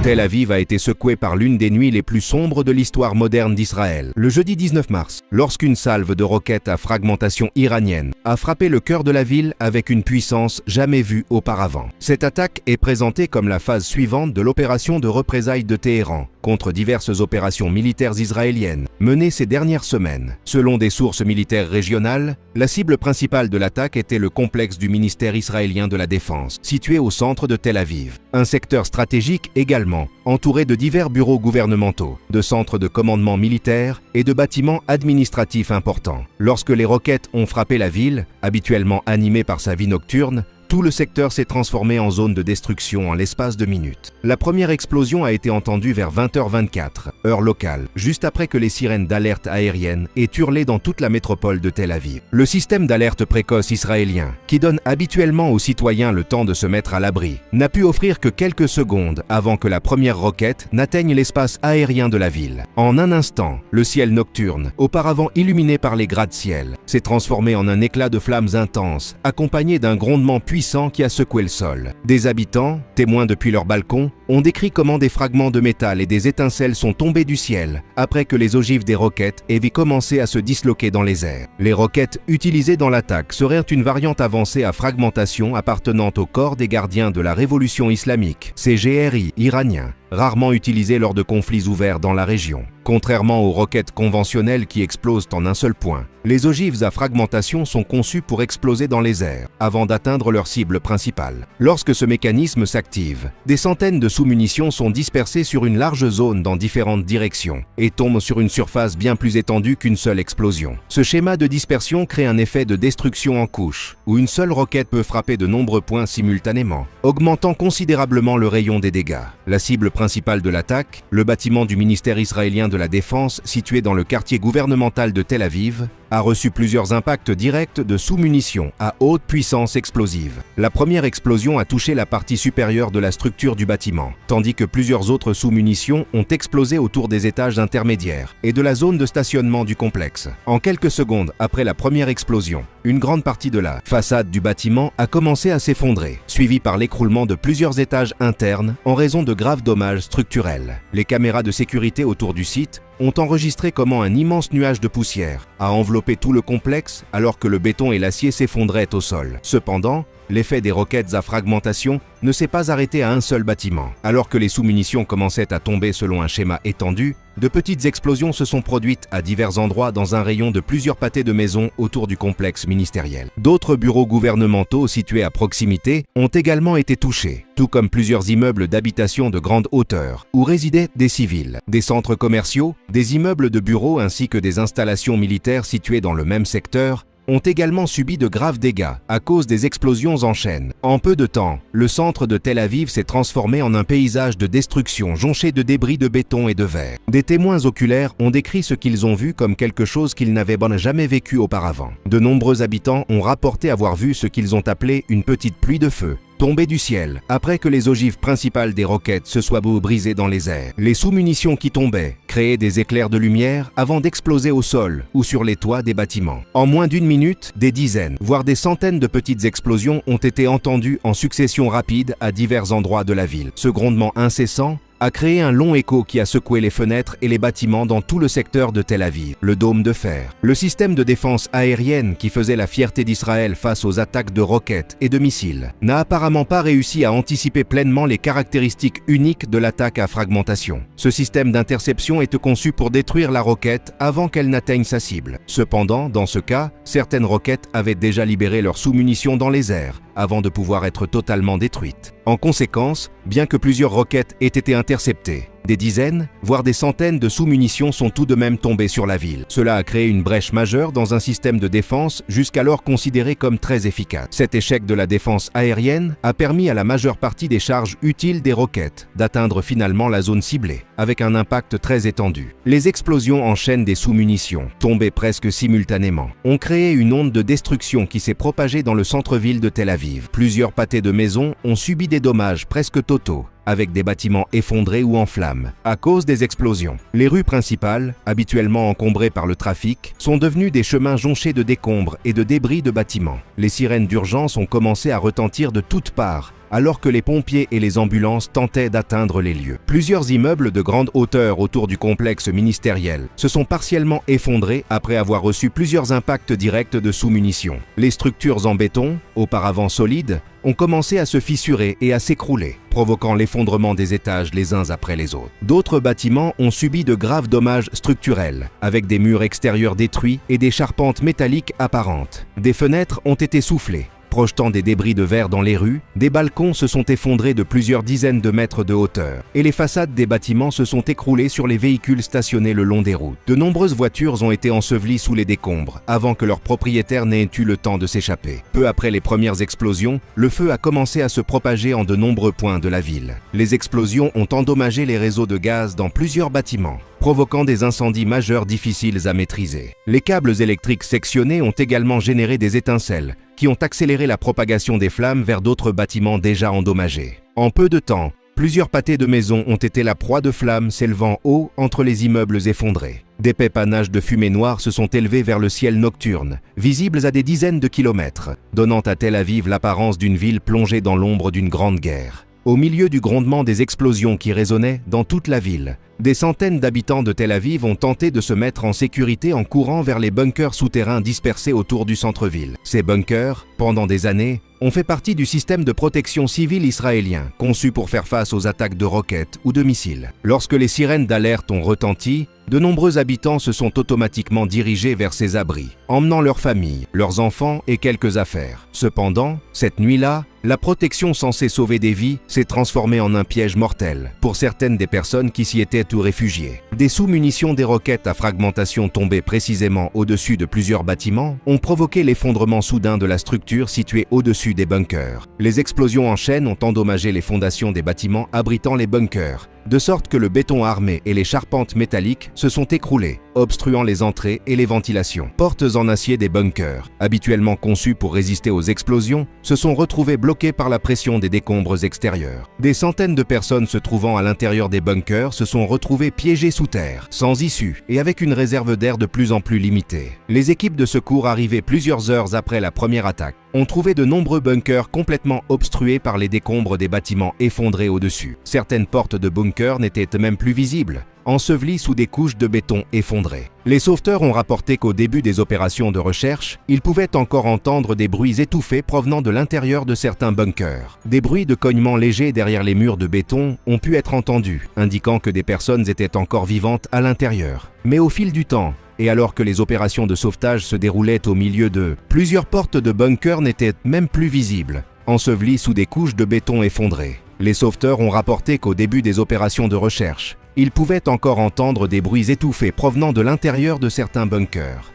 Tel Aviv a été secoué par l'une des nuits les plus sombres de l'histoire moderne d'Israël. Le jeudi 19 mars, lorsqu'une salve de roquettes à fragmentation iranienne a frappé le cœur de la ville avec une puissance jamais vue auparavant. Cette attaque est présentée comme la phase suivante de l'opération de représailles de Téhéran contre diverses opérations militaires israéliennes menées ces dernières semaines. Selon des sources militaires régionales, la cible principale de l'attaque était le complexe du ministère israélien de la Défense, situé au centre de Tel Aviv. Un secteur stratégique également, entouré de divers bureaux gouvernementaux, de centres de commandement militaire et de bâtiments administratifs importants. Lorsque les roquettes ont frappé la ville, habituellement animée par sa vie nocturne, tout le secteur s'est transformé en zone de destruction en l'espace de minutes. La première explosion a été entendue vers 20h24, heure locale, juste après que les sirènes d'alerte aérienne aient hurlé dans toute la métropole de Tel Aviv. Le système d'alerte précoce israélien, qui donne habituellement aux citoyens le temps de se mettre à l'abri, n'a pu offrir que quelques secondes avant que la première roquette n'atteigne l'espace aérien de la ville. En un instant, le ciel nocturne, auparavant illuminé par les gratte-ciel, s'est transformé en un éclat de flammes intenses, accompagné d'un grondement puissant qui a secoué le sol. Des habitants, témoins depuis leur balcon, ont décrit comment des fragments de métal et des étincelles sont tombés du ciel après que les ogives des roquettes aient commencé à se disloquer dans les airs. Les roquettes utilisées dans l'attaque seraient une variante avancée à fragmentation appartenant au corps des gardiens de la révolution islamique, CGRI iranien, rarement utilisées lors de conflits ouverts dans la région. Contrairement aux roquettes conventionnelles qui explosent en un seul point, les ogives à fragmentation sont conçues pour exploser dans les airs, avant d'atteindre leur cible principale. Lorsque ce mécanisme s'active, des centaines de sous-munitions sont dispersées sur une large zone dans différentes directions et tombent sur une surface bien plus étendue qu'une seule explosion. Ce schéma de dispersion crée un effet de destruction en couche, où une seule roquette peut frapper de nombreux points simultanément, augmentant considérablement le rayon des dégâts. La cible principale de l'attaque, le bâtiment du ministère israélien de la Défense situé dans le quartier gouvernemental de Tel Aviv, a reçu plusieurs impacts directs de sous-munitions à haute puissance explosive. La première explosion a touché la partie supérieure de la structure du bâtiment, tandis que plusieurs autres sous-munitions ont explosé autour des étages intermédiaires et de la zone de stationnement du complexe. En quelques secondes après la première explosion, une grande partie de la façade du bâtiment a commencé à s'effondrer, suivie par l'écroulement de plusieurs étages internes en raison de graves dommages structurels. Les caméras de sécurité autour du site ont enregistré comment un immense nuage de poussière a enveloppé tout le complexe alors que le béton et l'acier s'effondraient au sol. Cependant, l'effet des roquettes à fragmentation ne s'est pas arrêté à un seul bâtiment. Alors que les sous-munitions commençaient à tomber selon un schéma étendu, de petites explosions se sont produites à divers endroits dans un rayon de plusieurs pâtés de maisons autour du complexe ministériel. D'autres bureaux gouvernementaux situés à proximité ont également été touchés, tout comme plusieurs immeubles d'habitation de grande hauteur, où résidaient des civils. Des centres commerciaux, des immeubles de bureaux ainsi que des installations militaires situées dans le même secteur ont également subi de graves dégâts à cause des explosions en chaîne. En peu de temps, le centre de Tel Aviv s'est transformé en un paysage de destruction jonché de débris de béton et de verre. Des témoins oculaires ont décrit ce qu'ils ont vu comme quelque chose qu'ils n'avaient jamais vécu auparavant. De nombreux habitants ont rapporté avoir vu ce qu'ils ont appelé une petite pluie de feu tombée du ciel, après que les ogives principales des roquettes se soient brisées dans les airs. Les sous-munitions qui tombaient créaient des éclairs de lumière avant d'exploser au sol ou sur les toits des bâtiments. En moins d'une minute, des dizaines, voire des centaines de petites explosions ont été entendues en succession rapide à divers endroits de la ville. Ce grondement incessant a créé un long écho qui a secoué les fenêtres et les bâtiments dans tout le secteur de Tel Aviv. Le dôme de fer, le système de défense aérienne qui faisait la fierté d'Israël face aux attaques de roquettes et de missiles, n'a apparemment pas réussi à anticiper pleinement les caractéristiques uniques de l'attaque à fragmentation. Ce système d'interception était conçu pour détruire la roquette avant qu'elle n'atteigne sa cible. Cependant, dans ce cas, certaines roquettes avaient déjà libéré leurs sous-munitions dans les airs, avant de pouvoir être totalement détruites. En conséquence, bien que plusieurs roquettes aient été interceptées, des dizaines, voire des centaines de sous-munitions sont tout de même tombées sur la ville. Cela a créé une brèche majeure dans un système de défense jusqu'alors considéré comme très efficace. Cet échec de la défense aérienne a permis à la majeure partie des charges utiles des roquettes d'atteindre finalement la zone ciblée, avec un impact très étendu. Les explosions en chaîne des sous-munitions, tombées presque simultanément, ont créé une onde de destruction qui s'est propagée dans le centre-ville de Tel Aviv. Plusieurs pâtés de maisons ont subi des dommages presque totaux avec des bâtiments effondrés ou en flammes, à cause des explosions. Les rues principales, habituellement encombrées par le trafic, sont devenues des chemins jonchés de décombres et de débris de bâtiments. Les sirènes d'urgence ont commencé à retentir de toutes parts, alors que les pompiers et les ambulances tentaient d'atteindre les lieux. Plusieurs immeubles de grande hauteur autour du complexe ministériel se sont partiellement effondrés après avoir reçu plusieurs impacts directs de sous-munitions. Les structures en béton, auparavant solides, ont commencé à se fissurer et à s'écrouler, provoquant l'effondrement des étages les uns après les autres. D'autres bâtiments ont subi de graves dommages structurels, avec des murs extérieurs détruits et des charpentes métalliques apparentes. Des fenêtres ont été soufflées, projetant des débris de verre dans les rues, des balcons se sont effondrés de plusieurs dizaines de mètres de hauteur, et les façades des bâtiments se sont écroulées sur les véhicules stationnés le long des routes. De nombreuses voitures ont été ensevelies sous les décombres, avant que leurs propriétaires n'aient eu le temps de s'échapper. Peu après les premières explosions, le feu a commencé à se propager en de nombreux points de la ville. Les explosions ont endommagé les réseaux de gaz dans plusieurs bâtiments, provoquant des incendies majeurs difficiles à maîtriser. Les câbles électriques sectionnés ont également généré des étincelles, qui ont accéléré la propagation des flammes vers d'autres bâtiments déjà endommagés. En peu de temps, plusieurs pâtés de maisons ont été la proie de flammes s'élevant haut entre les immeubles effondrés. D'épais panaches de fumée noire se sont élevés vers le ciel nocturne, visibles à des dizaines de kilomètres, donnant à Tel Aviv l'apparence d'une ville plongée dans l'ombre d'une grande guerre. Au milieu du grondement des explosions qui résonnaient dans toute la ville, des centaines d'habitants de Tel Aviv ont tenté de se mettre en sécurité en courant vers les bunkers souterrains dispersés autour du centre-ville. Ces bunkers, pendant des années, ont fait partie du système de protection civile israélien, conçu pour faire face aux attaques de roquettes ou de missiles. Lorsque les sirènes d'alerte ont retenti, de nombreux habitants se sont automatiquement dirigés vers ces abris, emmenant leurs familles, leurs enfants et quelques affaires. Cependant, cette nuit-là, la protection censée sauver des vies s'est transformée en un piège mortel pour certaines des personnes qui s'y étaient ou réfugiées. Des sous-munitions des roquettes à fragmentation tombées précisément au-dessus de plusieurs bâtiments ont provoqué l'effondrement soudain de la structure située au-dessus des bunkers. Les explosions en chaîne ont endommagé les fondations des bâtiments abritant les bunkers, de sorte que le béton armé et les charpentes métalliques se sont écroulés, obstruant les entrées et les ventilations. Portes en acier des bunkers, habituellement conçues pour résister aux explosions, se sont retrouvées bloquées par la pression des décombres extérieurs. Des centaines de personnes se trouvant à l'intérieur des bunkers se sont retrouvées piégées sous terre, sans issue et avec une réserve d'air de plus en plus limitée. Les équipes de secours arrivées plusieurs heures après la première attaque ont trouvé de nombreux bunkers complètement obstrués par les décombres des bâtiments effondrés au-dessus. Certaines portes de bunkers n'étaient même plus visibles, ensevelies sous des couches de béton effondrées. Les sauveteurs ont rapporté qu'au début des opérations de recherche, ils pouvaient encore entendre des bruits étouffés provenant de l'intérieur de certains bunkers. Des bruits de cognement légers derrière les murs de béton ont pu être entendus, indiquant que des personnes étaient encore vivantes à l'intérieur. Mais au fil du temps, et alors que les opérations de sauvetage se déroulaient au milieu de plusieurs portes de bunkers n'étaient même plus visibles, ensevelies sous des couches de béton effondrées. Les sauveteurs ont rapporté qu'au début des opérations de recherche, ils pouvaient encore entendre des bruits étouffés provenant de l'intérieur de certains bunkers.